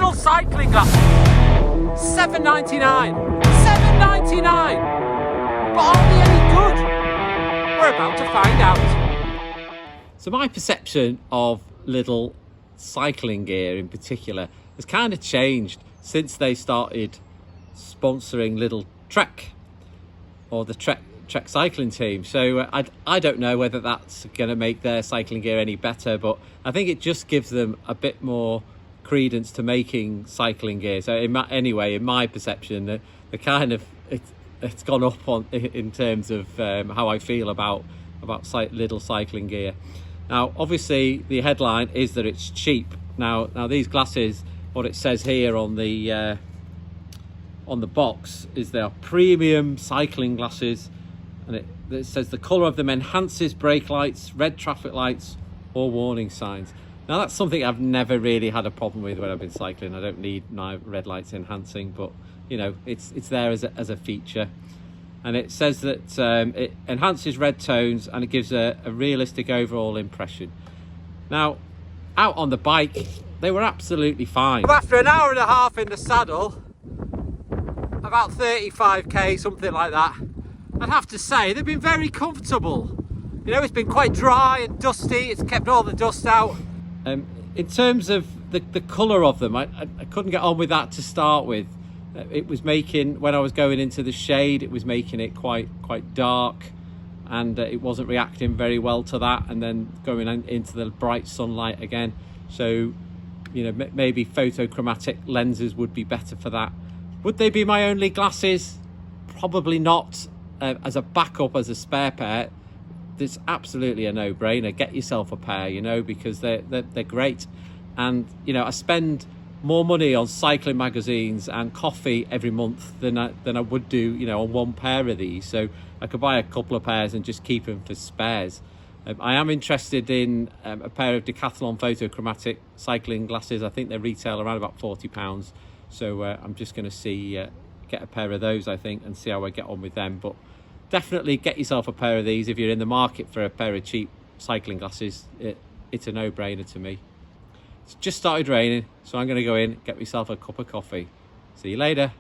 Lidl cycling glasses. £7.99. £7.99. But are they any good? We're about to find out. So my perception of Lidl cycling gear in particular has kind of changed since they started sponsoring Lidl Trek, or the Trek cycling team. So I don't know whether that's going to make their cycling gear any better, but I think it just gives them a bit more credence to making cycling gear. So in my perception, the kind of it's gone up on in terms of how I feel about Lidl cycling gear. Now, obviously, the headline is that it's cheap. Now these glasses, what it says here on the box is they are premium cycling glasses, and it says the colour of them enhances brake lights, red traffic lights, or warning signs. Now, that's something I've never really had a problem with when I've been cycling. I don't need my red lights enhancing, but you know, it's there as a feature. And it says that it enhances red tones and it gives a realistic overall impression. Now, out on the bike, they were absolutely fine. After an hour and a half in the saddle, about 35k, something like that, I'd have to say they've been very comfortable. You know, it's been quite dry and dusty. It's kept all the dust out. In terms of the colour of them, I couldn't get on with that to start with. It was making, when I was going into the shade, it was making it quite dark, and it wasn't reacting very well to that, and then going into the bright sunlight again. So, you know, maybe photochromatic lenses would be better for that. Would they be my only glasses? Probably not. As a backup, as a spare pair, it's absolutely a no-brainer. Get yourself a pair, you know, because they're great. And, you know, I spend more money on cycling magazines and coffee every month than I would do, you know, on one pair of these. So I could buy a couple of pairs and just keep them for spares. I am interested in a pair of Decathlon photochromatic cycling glasses. I think they retail around about £40. So I'm just going to get a pair of those, I think, and see how I get on with them. But definitely get yourself a pair of these if you're in the market for a pair of cheap cycling glasses. It's a no-brainer to me. It's just started raining, so I'm going to go in, get myself a cup of coffee. See you later.